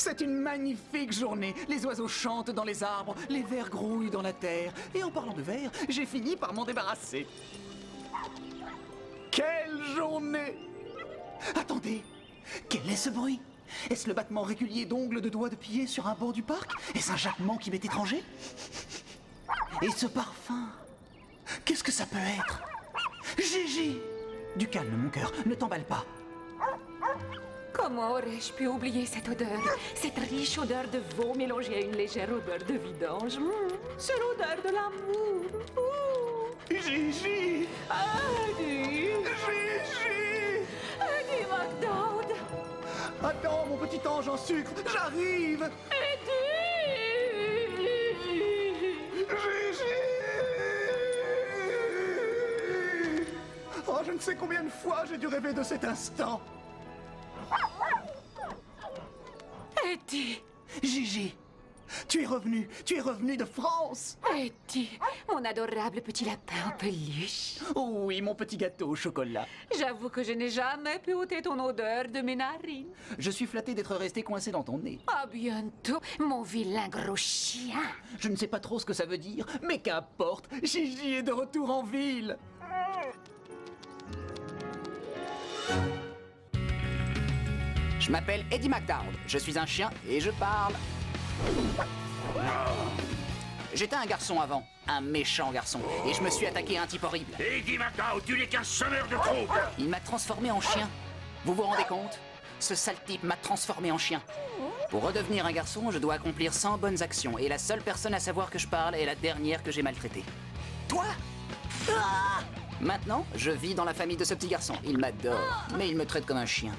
C'est une magnifique journée. Les oiseaux chantent dans les arbres, les vers grouillent dans la terre. Et en parlant de vers, j'ai fini par m'en débarrasser. Quelle journée! Attendez, quel est ce bruit? Est-ce le battement régulier d'ongles de doigts de pied sur un bord du parc? Est-ce un jappement qui m'est étranger? Et ce parfum? Qu'est-ce que ça peut être? Gigi! Du calme, mon cœur, ne t'emballe pas. Comment aurais-je pu oublier cette odeur? Cette riche odeur de veau mélangée à une légère odeur de vidange. C'est l'odeur de l'amour. Gigi! Eddie! Gigi! Eddie MacDowd! Attends, mon petit ange en sucre, j'arrive! Eddie! Gigi! Oh, je ne sais combien de fois j'ai dû rêver de cet instant. Eddie! Gigi, tu es revenu de France. Eddie, mon adorable petit lapin en peluche. Oh oui, mon petit gâteau au chocolat. J'avoue que je n'ai jamais pu ôter ton odeur de mes narines. Je suis flatté d'être resté coincé dans ton nez. À bientôt, mon vilain gros chien. Je ne sais pas trop ce que ça veut dire, mais qu'importe, Gigi est de retour en ville. Je m'appelle Eddie MacDowd, je suis un chien et je parle. J'étais un garçon avant, un méchant garçon, et je me suis attaqué à un type horrible. Eddie MacDowd, tu n'es qu'un semeur de troupe. Il m'a transformé en chien. Vous vous rendez compte? Ce sale type m'a transformé en chien. Pour redevenir un garçon, je dois accomplir 100 bonnes actions, et la seule personne à savoir que je parle est la dernière que j'ai maltraitée. Toi? Ah! Maintenant, je vis dans la famille de ce petit garçon. Il m'adore, mais il me traite comme un chien.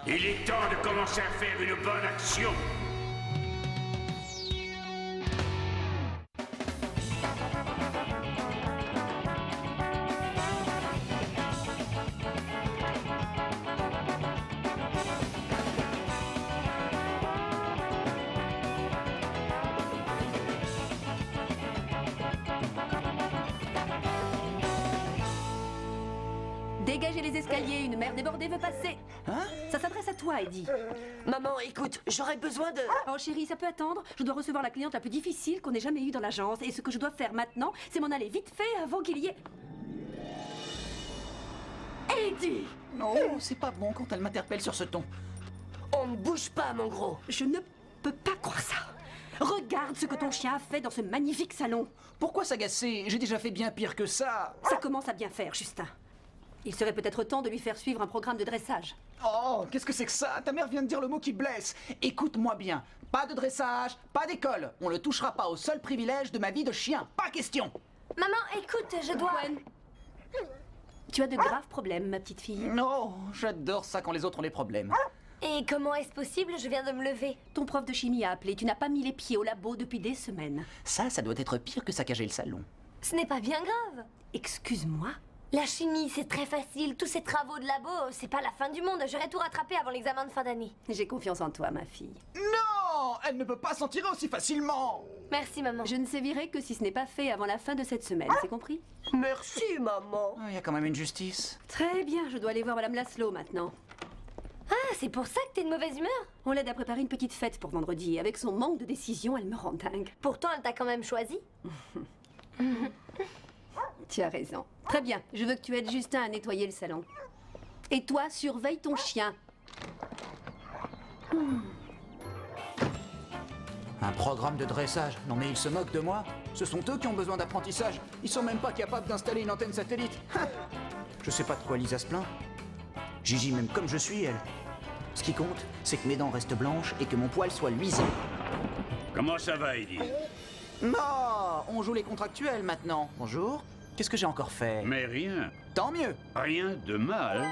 Il est temps de commencer à faire une bonne action. Dégagez les escaliers, une mère débordée veut passer. Hein? Ça s'adresse à toi, Eddie. Maman, écoute, j'aurais besoin de... Oh chérie, ça peut attendre. Je dois recevoir la cliente la plus difficile qu'on ait jamais eue dans l'agence. Et ce que je dois faire maintenant, c'est m'en aller vite fait avant qu'il y ait... Eddie! Non, c'est pas bon quand elle m'interpelle sur ce ton. On ne bouge pas, mon gros. Je ne peux pas croire ça. Regarde ce que ton chien a fait dans ce magnifique salon. Pourquoi s'agacer? J'ai déjà fait bien pire que ça. Ça commence à bien faire, Justin. Il serait peut-être temps de lui faire suivre un programme de dressage. Oh, qu'est-ce que c'est que ça? Ta mère vient de dire le mot qui blesse. Écoute-moi bien. Pas de dressage, pas d'école. On ne touchera pas au seul privilège de ma vie de chien. Pas question. Maman, écoute, je dois... Gwen, tu as de graves problèmes, ma petite fille. Non, j'adore ça quand les autres ont des problèmes. Et comment est-ce possible? Je viens de me lever. Ton prof de chimie a appelé. Tu n'as pas mis les pieds au labo depuis des semaines. Ça doit être pire que saccager le salon. Ce n'est pas bien grave. Excuse-moi? La chimie, c'est très facile. Tous ces travaux de labo, c'est pas la fin du monde. J'aurai tout rattrapé avant l'examen de fin d'année. J'ai confiance en toi, ma fille. Non! Elle ne peut pas s'en tirer aussi facilement! Merci, maman. Je ne sévirai que si ce n'est pas fait avant la fin de cette semaine, c'est compris? Merci, maman. Il y a quand même une justice. Très bien, je dois aller voir Madame Laszlo maintenant. Ah, c'est pour ça que t'es de mauvaise humeur? On l'aide à préparer une petite fête pour vendredi, et avec son manque de décision, elle me rend dingue. Pourtant, elle t'a quand même choisi. Tu as raison. Très bien, je veux que tu aides Justin à nettoyer le salon. Et toi, surveille ton chien. Un programme de dressage? Non mais ils se moquent de moi. Ce sont eux qui ont besoin d'apprentissage. Ils sont même pas capables d'installer une antenne satellite. Je sais pas de quoi Lisa se plaint. Gigi m'aime comme je suis, elle. Ce qui compte, c'est que mes dents restent blanches et que mon poil soit luisant. Comment ça va, Eddie? Non, on joue les contractuels maintenant. Bonjour. Qu'est-ce que j'ai encore fait? Mais rien. Tant mieux. Rien de mal.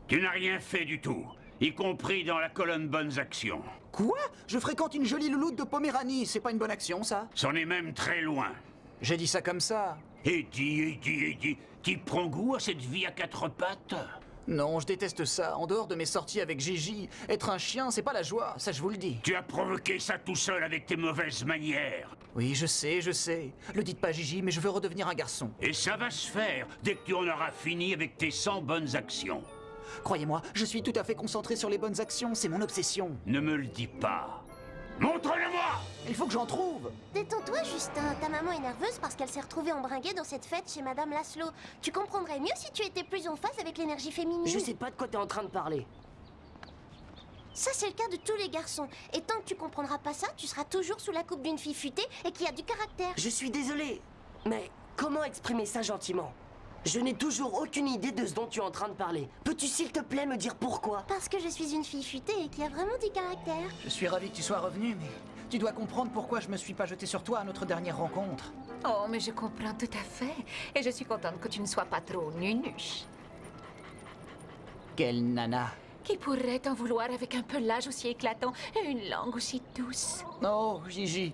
Tu n'as rien fait du tout, y compris dans la colonne bonnes actions. Quoi? Je fréquente une jolie louloute de Poméranie. C'est pas une bonne action, ça? C'en est même très loin. J'ai dit ça comme ça. Eddie, tu prends goût à cette vie à quatre pattes? Non, je déteste ça. En dehors de mes sorties avec Gigi, être un chien, c'est pas la joie, ça je vous le dis. Tu as provoqué ça tout seul avec tes mauvaises manières. Oui, je sais, je sais. Le dites pas Gigi, mais je veux redevenir un garçon. Et ça va se faire dès que tu en auras fini avec tes 100 bonnes actions. Croyez-moi, je suis tout à fait concentré sur les bonnes actions, c'est mon obsession. Ne me le dis pas. Montre-le-moi! Il faut que j'en trouve. Détends-toi, Justin. Ta maman est nerveuse parce qu'elle s'est retrouvée embringuée dans cette fête chez Madame Laszlo. Tu comprendrais mieux si tu étais plus en phase avec l'énergie féminine. Je sais pas de quoi t'es en train de parler. Ça, c'est le cas de tous les garçons. Et tant que tu comprendras pas ça, tu seras toujours sous la coupe d'une fille futée et qui a du caractère. Je suis désolé, mais comment exprimer ça gentiment? Je n'ai toujours aucune idée de ce dont tu es en train de parler. Peux-tu s'il te plaît me dire pourquoi? Parce que je suis une fille futée et qui a vraiment du caractère. Je suis ravi que tu sois revenu, mais tu dois comprendre pourquoi je me suis pas jeté sur toi à notre dernière rencontre. Oh, mais je comprends tout à fait. Et je suis contente que tu ne sois pas trop nunuche. Quelle nana. Qui pourrait t'en vouloir avec un pelage aussi éclatant et une langue aussi douce? Oh, Gigi,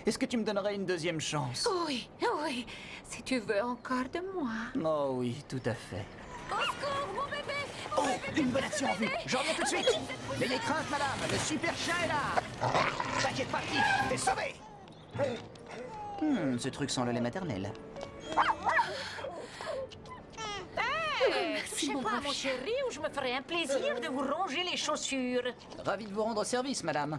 est-ce que tu me donnerais une deuxième chance? Oui, oui, si tu veux encore de moi. Oh oui, tout à fait. Au secours, mon bébé! Oh, une bonne action en vue. J'en reviens tout de suite. N'ayez crainte, madame, le super chien est là. T'inquiète pas, petit, t'es sauvé. Ce truc sent le lait maternel. Je sais pas, mon chéri, ou je me ferais un plaisir de vous ronger les chaussures. Ravi de vous rendre service, madame.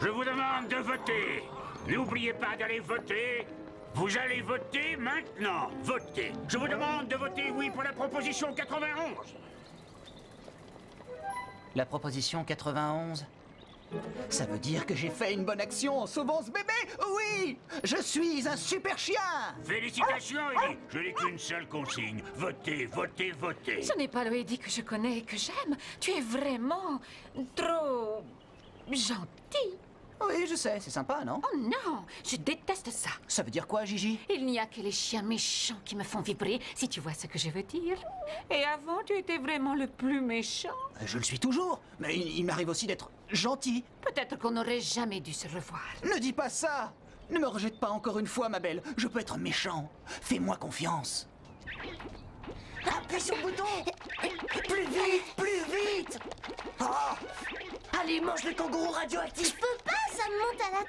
Je vous demande de voter. N'oubliez pas d'aller voter. Vous allez voter maintenant. Votez. Je vous demande de voter oui pour la proposition 91. La proposition 91? Ça veut dire que j'ai fait une bonne action en sauvant ce bébé? Oui! Je suis un super chien! Félicitations, Eddie. Je n'ai qu'une seule consigne. Votez, votez, votez. Ce n'est pas le Eddie que je connais et que j'aime. Tu es vraiment trop gentil. Oui, je sais, c'est sympa, non? Oh non, je déteste ça. Ça veut dire quoi, Gigi? Il n'y a que les chiens méchants qui me font vibrer, si tu vois ce que je veux dire. Et avant, tu étais vraiment le plus méchant. Je le suis toujours, mais il m'arrive aussi d'être gentil. Peut-être qu'on n'aurait jamais dû se revoir. Ne dis pas ça! Ne me rejette pas encore une fois, ma belle. Je peux être méchant. Fais-moi confiance. Appuie sur le bouton! Plus vite, plus vite! Ah! Allez, mange le kangourou radioactif! Je peux pas, ça me monte à la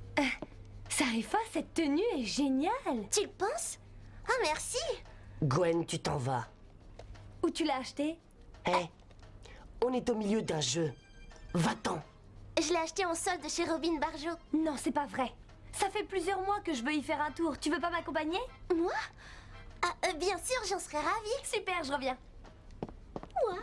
tête. Sarifa, cette tenue est géniale. Tu le penses? Ah, merci. Gwen, tu t'en vas. Où tu l'as acheté? Hé, on est au milieu d'un jeu. Va-t'en! Je l'ai acheté en solde chez Robin Barjot. Non, c'est pas vrai. Ça fait plusieurs mois que je veux y faire un tour. Tu veux pas m'accompagner? Moi? Bien sûr, j'en serais ravie. Super, je reviens. Ouah,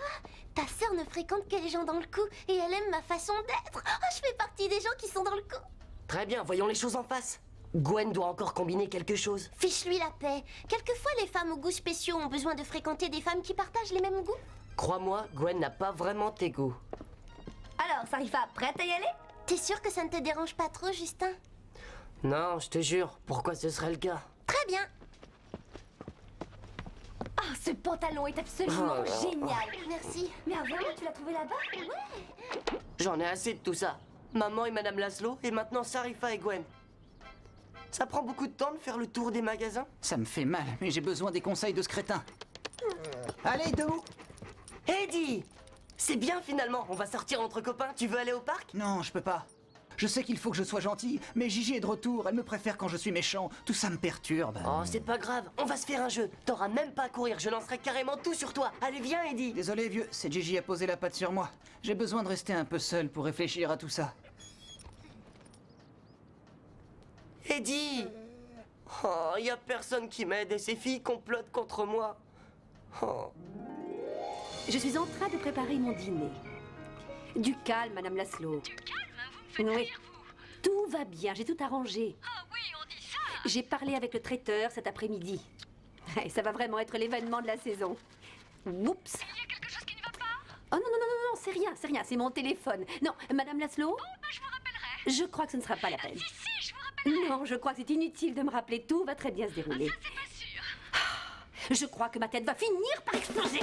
ta sœur ne fréquente que les gens dans le coup et elle aime ma façon d'être. Oh, je fais partie des gens qui sont dans le coup. Très bien, voyons les choses en face. Gwen doit encore combiner quelque chose. Fiche-lui la paix. Quelquefois, les femmes aux goûts spéciaux ont besoin de fréquenter des femmes qui partagent les mêmes goûts. Crois-moi, Gwen n'a pas vraiment tes goûts. Alors, Sarifa, prête à y aller? T'es sûr que ça ne te dérange pas trop, Justin? Non, je te jure, pourquoi ce serait le cas? Très bien. Ah, ce pantalon est absolument Oh là là. génial. Merci. Mais vraiment, tu l'as trouvé là-bas? Ouais. J'en ai assez de tout ça. Maman et Madame Laszlo, et maintenant Sarifa et Gwen. Ça prend beaucoup de temps de faire le tour des magasins? Ça me fait mal, mais j'ai besoin des conseils de ce crétin. Allez, debout! Eddie! C'est bien finalement, on va sortir entre copains. Tu veux aller au parc? Non, je peux pas. Je sais qu'il faut que je sois gentil, mais Gigi est de retour, elle me préfère quand je suis méchant. Tout ça me perturbe. Oh, c'est pas grave, on va se faire un jeu. T'auras même pas à courir, je lancerai carrément tout sur toi. Allez, viens, Eddie! Désolé, vieux, c'est Gigi a posé la patte sur moi. J'ai besoin de rester un peu seul pour réfléchir à tout ça. Eddie! Oh, y a personne qui m'aide et ces filles complotent contre moi. Oh. Je suis en train de préparer mon dîner. Du calme, Madame Laszlo. Du calme, vous me faites rire, vous. Tout va bien, j'ai tout arrangé. Ah oui, on dit ça. J'ai parlé avec le traiteur cet après-midi. Et ça va vraiment être l'événement de la saison. Oups. Il y a quelque chose qui ne va pas? Oh non, c'est rien, c'est mon téléphone. Non, Madame Laszlo, Je vous rappellerai. je crois que ce ne sera pas la peine. Si, je vous rappellerai. Non, je crois que c'est inutile de me rappeler. Tout va très bien se dérouler. Ça, c'est pas sûr. Je crois que ma tête va finir par exploser.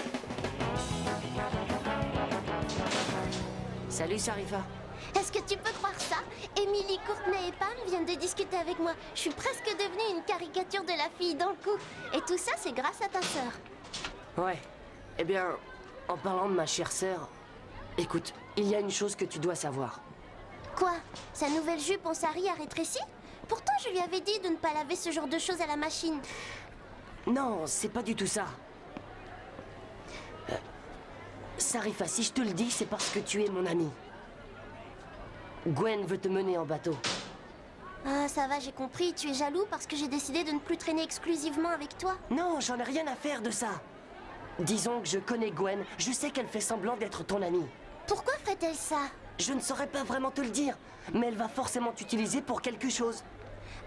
Salut, Sarifa. Est-ce que tu peux croire ça? Emily, Courtney et Pam viennent de discuter avec moi. Je suis presque devenue une caricature de la fille dans le coup. Et tout ça, c'est grâce à ta sœur. Ouais. Eh bien, en parlant de ma chère sœur, écoute, il y a une chose que tu dois savoir. Quoi? Sa nouvelle jupe en sari a rétréci? Pourtant, je lui avais dit de ne pas laver ce genre de choses à la machine. Non, c'est pas du tout ça. Sarifa, si je te le dis, c'est parce que tu es mon ami. Gwen veut te mener en bateau. Ah, ça va, j'ai compris. Tu es jaloux parce que j'ai décidé de ne plus traîner exclusivement avec toi. Non, j'en ai rien à faire de ça. Disons que je connais Gwen, je sais qu'elle fait semblant d'être ton amie. Pourquoi ferait-elle ça? Je ne saurais pas vraiment te le dire, mais elle va forcément t'utiliser pour quelque chose.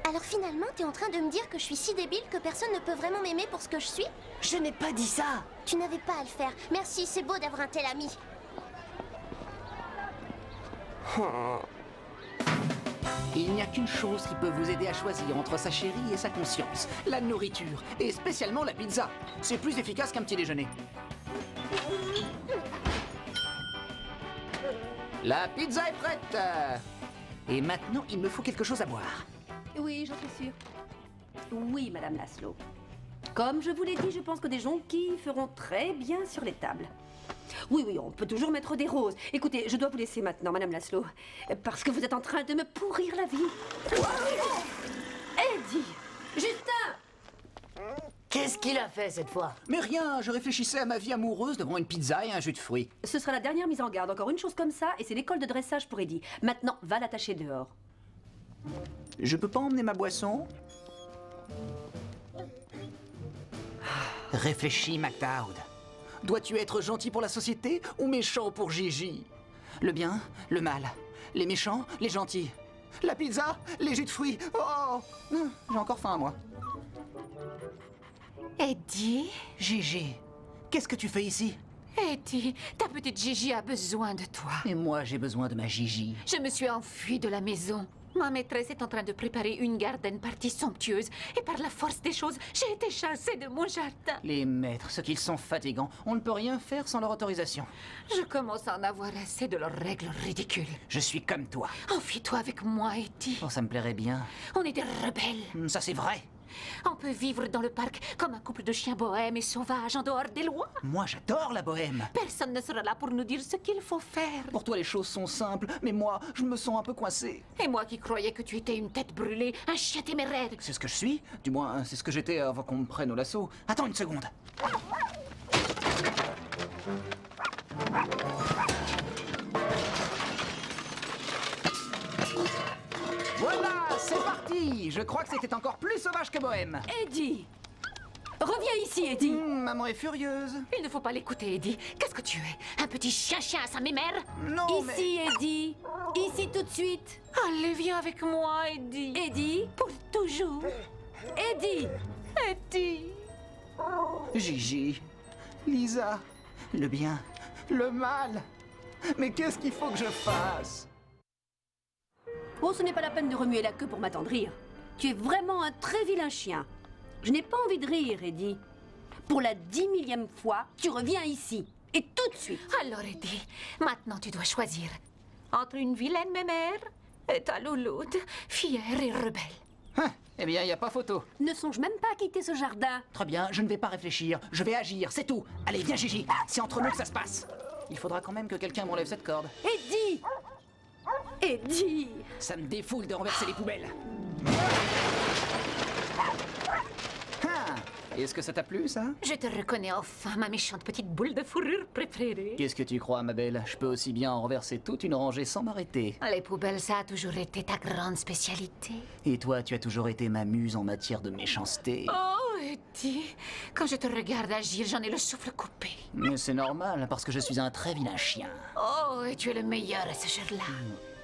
Alors finalement, t'es en train de me dire que je suis si débile que personne ne peut vraiment m'aimer pour ce que je suis? Je n'ai pas dit ça. Tu n'avais pas à le faire. Merci, c'est beau d'avoir un tel ami. Il n'y a qu'une chose qui peut vous aider à choisir entre sa chérie et sa conscience. La nourriture, et spécialement la pizza. C'est plus efficace qu'un petit déjeuner. La pizza est prête. Et maintenant, il me faut quelque chose à boire. Oui, j'en suis sûre. Oui, Madame Laszlo. Comme je vous l'ai dit, je pense que des jonquilles feront très bien sur les tables. Oui, oui, on peut toujours mettre des roses. Écoutez, je dois vous laisser maintenant, Madame Laszlo, parce que vous êtes en train de me pourrir la vie. Eddie! Justin! Qu'est-ce qu'il a fait cette fois? Mais rien, je réfléchissais à ma vie amoureuse devant une pizza et un jus de fruits. Ce sera la dernière mise en garde. Encore une chose comme ça, et c'est l'école de dressage pour Eddie. Maintenant, va l'attacher dehors. Je peux pas emmener ma boisson? Réfléchis, MacDowd. Dois-tu être gentil pour la société ou méchant pour Gigi? Le bien, le mal. Les méchants, les gentils. La pizza, les jus de fruits. Oh, j'ai encore faim, moi. Eddie? Gigi, qu'est-ce que tu fais ici? Eddie, ta petite Gigi a besoin de toi. Et moi, j'ai besoin de ma Gigi. Je me suis enfuie de la maison. Ma maîtresse est en train de préparer une garden party somptueuse. Et par la force des choses, j'ai été chassée de mon jardin. Les maîtres, ce qu'ils sont fatigants. On ne peut rien faire sans leur autorisation. Je commence à en avoir assez de leurs règles ridicules. Je suis comme toi. Enfuis-toi avec moi, Eddie. Oh, ça me plairait bien. On est des rebelles. Ça, c'est vrai. On peut vivre dans le parc comme un couple de chiens bohèmes et sauvages en dehors des lois. Moi, j'adore la bohème. Personne ne sera là pour nous dire ce qu'il faut faire. Pour toi, les choses sont simples, mais moi, je me sens un peu coincé. Et moi qui croyais que tu étais une tête brûlée, un chien téméraire. C'est ce que je suis. Du moins, c'est ce que j'étais avant qu'on me prenne au lasso. Attends une seconde. Voilà, c'est parti. Je crois que c'était encore plus sauvage que bohème. Eddie! Reviens ici, Eddie! Maman est furieuse. Il ne faut pas l'écouter, Eddie. Qu'est-ce que tu es? Un petit chien à sa mémère? Non, Ici, Eddie! Ici, tout de suite! Allez, viens avec moi, Eddie. Eddie! Pour toujours. Eddie! Eddie. Gigi, Lisa, le bien, le mal. Mais qu'est-ce qu'il faut que je fasse? Oh, ce n'est pas la peine de remuer la queue pour m'attendrir. Tu es vraiment un très vilain chien. Je n'ai pas envie de rire, Eddie. Pour la 10 000e fois, tu reviens ici. Et tout de suite. Alors, Eddie, maintenant tu dois choisir entre une vilaine mémère et ta louloute, fière et rebelle. Eh bien, il n'y a pas photo. Ne songe même pas à quitter ce jardin. Très bien, je ne vais pas réfléchir. Je vais agir, c'est tout. Allez, viens, Gigi. C'est entre nous que ça se passe. Il faudra quand même que quelqu'un m'enlève cette corde. Eddie! Eddie! Ça me défoule de renverser les poubelles. Est-ce que ça t'a plu, ça? Je te reconnais enfin, ma méchante petite boule de fourrure préférée. Qu'est-ce que tu crois, ma belle? Je peux aussi bien en renverser toute une rangée sans m'arrêter. Les poubelles, ça a toujours été ta grande spécialité. Et toi, tu as toujours été ma muse en matière de méchanceté. Oh, Eddie, quand je te regarde agir, j'en ai le souffle coupé. Mais c'est normal, parce que je suis un très vilain chien. Oh, et tu es le meilleur à ce jour-là.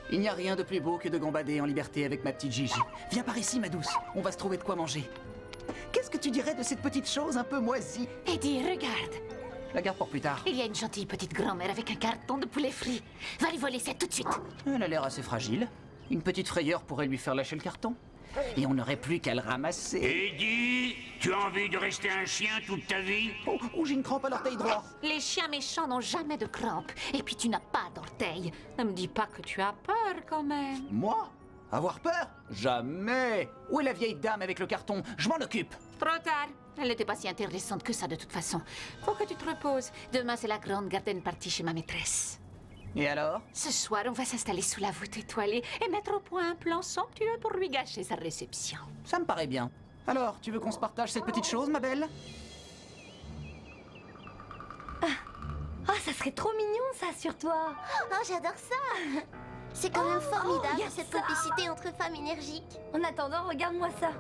Il n'y a rien de plus beau que de gambader en liberté avec ma petite Gigi. Viens par ici, ma douce. On va se trouver de quoi manger. Qu'est-ce que tu dirais de cette petite chose un peu moisie? Eddie, regarde. Je la garde pour plus tard. Il y a une gentille petite grand-mère avec un carton de poulet frit. Va lui voler ça tout de suite. Elle a l'air assez fragile. Une petite frayeur pourrait lui faire lâcher le carton. Et on n'aurait plus qu'à le ramasser. Eddie, tu as envie de rester un chien toute ta vie? Oh, j'ai une crampe à l'orteil droit. Les chiens méchants n'ont jamais de crampes. Et puis tu n'as pas d'orteil. Ne me dis pas que tu as peur quand même. Moi? Avoir peur? Jamais. Où est la vieille dame avec le carton? Je m'en occupe. Trop tard. Elle n'était pas si intéressante que ça de toute façon. Faut que tu te reposes. Demain, c'est la grande garden party chez ma maîtresse. Et alors? Ce soir, on va s'installer sous la voûte étoilée et mettre au point un plan somptueux pour lui gâcher sa réception. Ça me paraît bien. Alors, tu veux qu'on se partage cette petite chose, ma belle? Oh, ça serait trop mignon, ça, sur toi. Oh, j'adore ça. C'est quand même formidable, regarde cette ça. complicité entre femmes énergiques. En attendant, regarde-moi ça.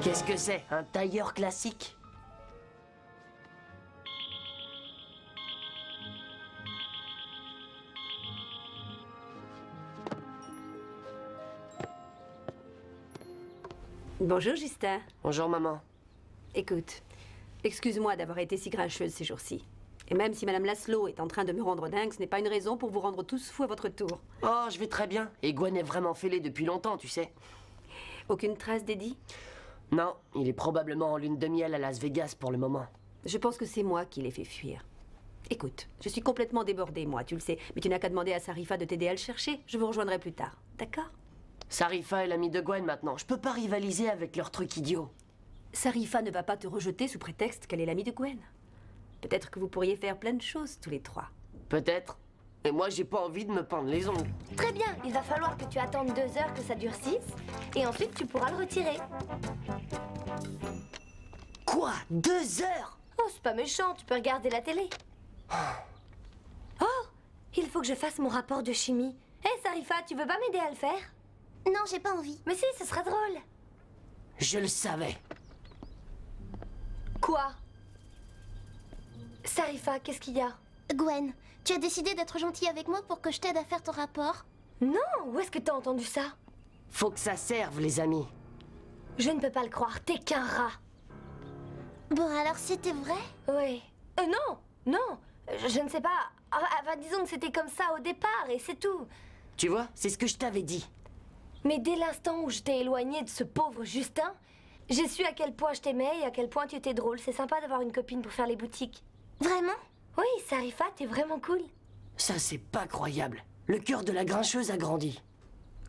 Qu'est-ce que c'est? Un tailleur classique? Bonjour, Justin. Bonjour, maman. Écoute, excuse-moi d'avoir été si grincheuse ces jours-ci. Et même si Madame Laszlo est en train de me rendre dingue, ce n'est pas une raison pour vous rendre tous fous à votre tour. Oh, je vais très bien. Et Gwen est vraiment fêlé depuis longtemps, tu sais. Aucune trace d'Eddie? Non, il est probablement en lune de miel à Las Vegas pour le moment. Je pense que c'est moi qui l'ai fait fuir. Écoute, je suis complètement débordée, moi, tu le sais. Mais tu n'as qu'à demander à Sarifa de t'aider à le chercher. Je vous rejoindrai plus tard. D'accord? Sarifa est l'amie de Gwen maintenant. Je peux pas rivaliser avec leurs trucs idiots. Sarifa ne va pas te rejeter sous prétexte qu'elle est l'amie de Gwen. Peut-être que vous pourriez faire plein de choses, tous les trois. Peut-être. Et moi, j'ai pas envie de me pendre les ongles. Très bien, il va falloir que tu attendes 2 heures que ça durcisse. Et ensuite, tu pourras le retirer. Quoi? 2 heures? Oh, c'est pas méchant, tu peux regarder la télé. Oh, il faut que je fasse mon rapport de chimie. Hé, Sarifa, tu veux pas m'aider à le faire? Non, j'ai pas envie. Mais si, ce sera drôle. Je le savais. Quoi? Sarifa, qu'est-ce qu'il y a? Gwen, tu as décidé d'être gentille avec moi pour que je t'aide à faire ton rapport? Non, où est-ce que t'as entendu ça? Faut que ça serve, les amis. Je ne peux pas le croire, t'es qu'un rat. Bon, alors c'était vrai? Oui. Non, je ne sais pas. Enfin, disons que c'était comme ça au départ et c'est tout. Tu vois, c'est ce que je t'avais dit. Mais dès l'instant où je t'ai éloignée de ce pauvre Justin, j'ai su à quel point je t'aimais et à quel point tu étais drôle. C'est sympa d'avoir une copine pour faire les boutiques. Vraiment? Oui, Sarifa, t'es vraiment cool. Ça, c'est pas croyable. Le cœur de la grincheuse a grandi.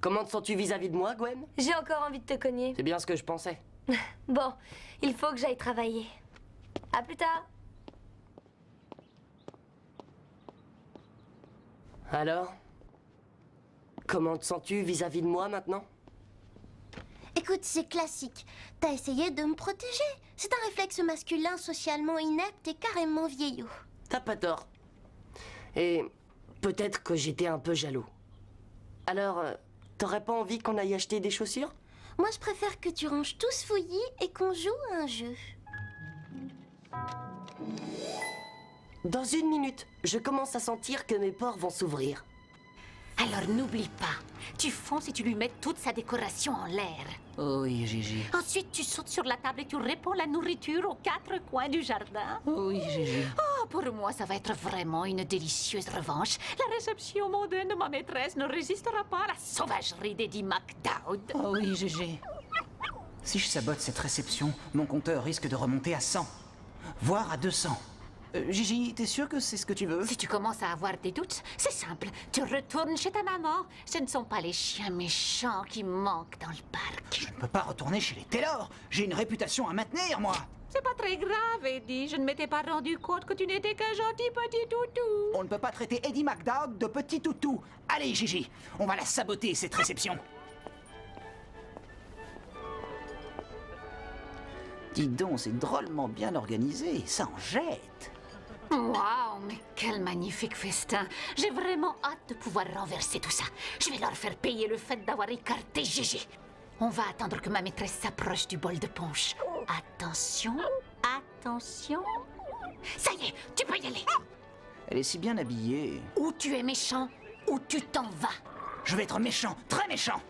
Comment te sens-tu vis-à-vis de moi, Gwen? J'ai encore envie de te cogner. C'est bien ce que je pensais. Bon, il faut que j'aille travailler. À plus tard. Alors? Comment te sens-tu vis-à-vis de moi maintenant? Écoute, c'est classique. T'as essayé de me protéger. C'est un réflexe masculin socialement inepte et carrément vieillot. T'as pas tort. Et peut-être que j'étais un peu jaloux. Alors, t'aurais pas envie qu'on aille acheter des chaussures? Moi, je préfère que tu ranges tout ce fouillis et qu'on joue à un jeu. Dans 1 minute, je commence à sentir que mes pores vont s'ouvrir. Alors n'oublie pas, tu fonces et tu lui mets toute sa décoration en l'air. Oui, Gigi. Ensuite, tu sautes sur la table et tu répands la nourriture aux 4 coins du jardin. Oui, Gigi. Oh, pour moi, ça va être vraiment une délicieuse revanche. La réception mondaine de ma maîtresse ne résistera pas à la sauvagerie d'Eddie McDowd. Oh oui, Gigi. Si je sabote cette réception, mon compteur risque de remonter à 100, voire à 200. Gigi, t'es sûre que c'est ce que tu veux? Si tu commences à avoir des doutes, c'est simple. Tu retournes chez ta maman. Ce ne sont pas les chiens méchants qui manquent dans le parc. Je ne peux pas retourner chez les Taylor. J'ai une réputation à maintenir, moi. C'est pas très grave, Eddie. Je ne m'étais pas rendu compte que tu n'étais qu'un gentil petit toutou. On ne peut pas traiter Eddie McDowd de petit toutou. Allez, Gigi, on va la saboter, cette réception. Dis donc, c'est drôlement bien organisé. Ça en jette. Waouh, mais quel magnifique festin. J'ai vraiment hâte de pouvoir renverser tout ça. Je vais leur faire payer le fait d'avoir écarté Gigi. On va attendre que ma maîtresse s'approche du bol de punch. Attention, attention. Ça y est, tu peux y aller. Elle est si bien habillée. Ou tu es méchant, ou tu t'en vas. Je vais être méchant, très méchant.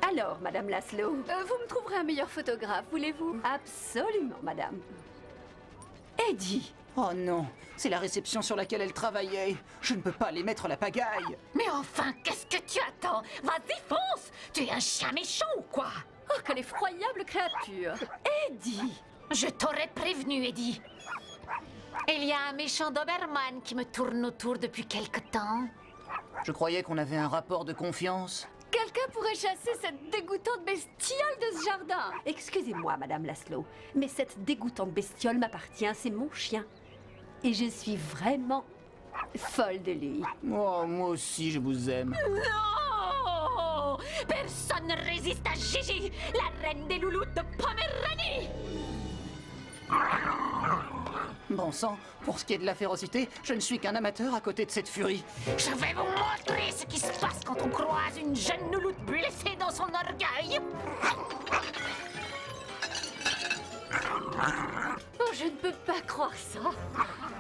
Alors, Madame Laszlo? Vous me trouverez un meilleur photographe, voulez-vous? Absolument, Madame. Eddie, Oh non, c'est la réception sur laquelle elle travaillait. Je ne peux pas les mettre la pagaille. Mais enfin, qu'est-ce que tu attends? Vas-y, fonce! Tu es un chien méchant ou quoi? Oh, quelle effroyable créature. Eddie! Je t'aurais prévenu, Eddie. Il y a un méchant Doberman qui me tourne autour depuis quelque temps. Je croyais qu'on avait un rapport de confiance. Quelqu'un pourrait chasser cette dégoûtante bestiole de ce jardin. Excusez-moi, Madame Laszlo, mais cette dégoûtante bestiole m'appartient, c'est mon chien. Et je suis vraiment folle de lui. Oh, moi aussi, je vous aime. Non! Personne ne résiste à Gigi, la reine des loulous de Poméranie! Bon sang, pour ce qui est de la férocité, je ne suis qu'un amateur à côté de cette furie. Je vais vous montrer ce qui se passe quand on croise une jeune louloute blessée dans son orgueil. Oh, je ne peux pas croire ça. Oh,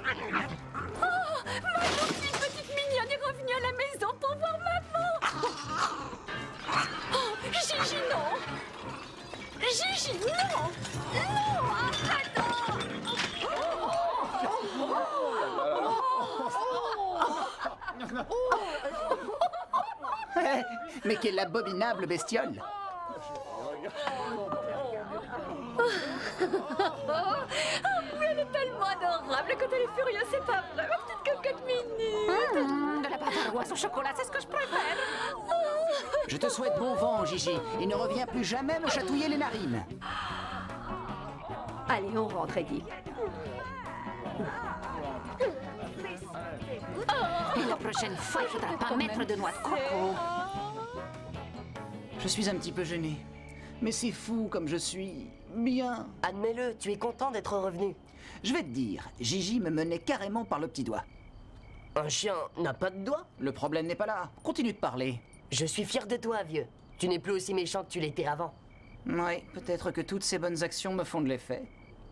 ma gentille petite mignonne est revenue à la maison pour voir maman. Oh, Gigi, non. Gigi, non. Non, attends. Mais quelle abominable bestiole! Elle est tellement adorable quand elle est furieuse, c'est pas vrai. Peut-être quelques minutes. De la bavaroise au chocolat, c'est ce que je préfère. Je te souhaite bon vent, Gigi, et ne reviens plus jamais me chatouiller les narines. Allez, on rentre, Eddie. Et la prochaine fois, il faudra pas mettre de noix de coco. Je suis un petit peu gêné. Mais c'est fou comme je suis bien. Admets-le, tu es content d'être revenu. Je vais te dire, Gigi me menait carrément par le petit doigt. Un chien n'a pas de doigts. Le problème n'est pas là. Continue de parler. Je suis fier de toi, vieux. Tu n'es plus aussi méchant que tu l'étais avant. Oui, peut-être que toutes ces bonnes actions me font de l'effet.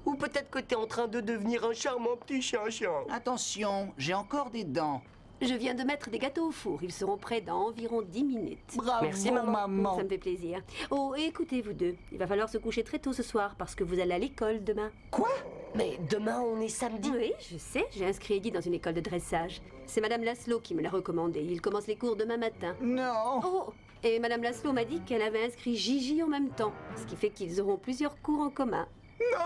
Ou peut-être que t'es en train de devenir un charmant petit chien-chien. Attention, j'ai encore des dents. Je viens de mettre des gâteaux au four. Ils seront prêts dans environ 10 minutes. Bravo, Merci, maman. Ça me fait plaisir. Oh, et écoutez, vous deux. Il va falloir se coucher très tôt ce soir parce que vous allez à l'école demain. Quoi? Mais demain, on est samedi. Oui, je sais. J'ai inscrit Eddie dans une école de dressage. C'est Madame Laszlo qui me l'a recommandé. Il commence les cours demain matin. Non. Oh, et Madame Laszlo m'a dit qu'elle avait inscrit Gigi en même temps. Ce qui fait qu'ils auront plusieurs cours en commun. Non.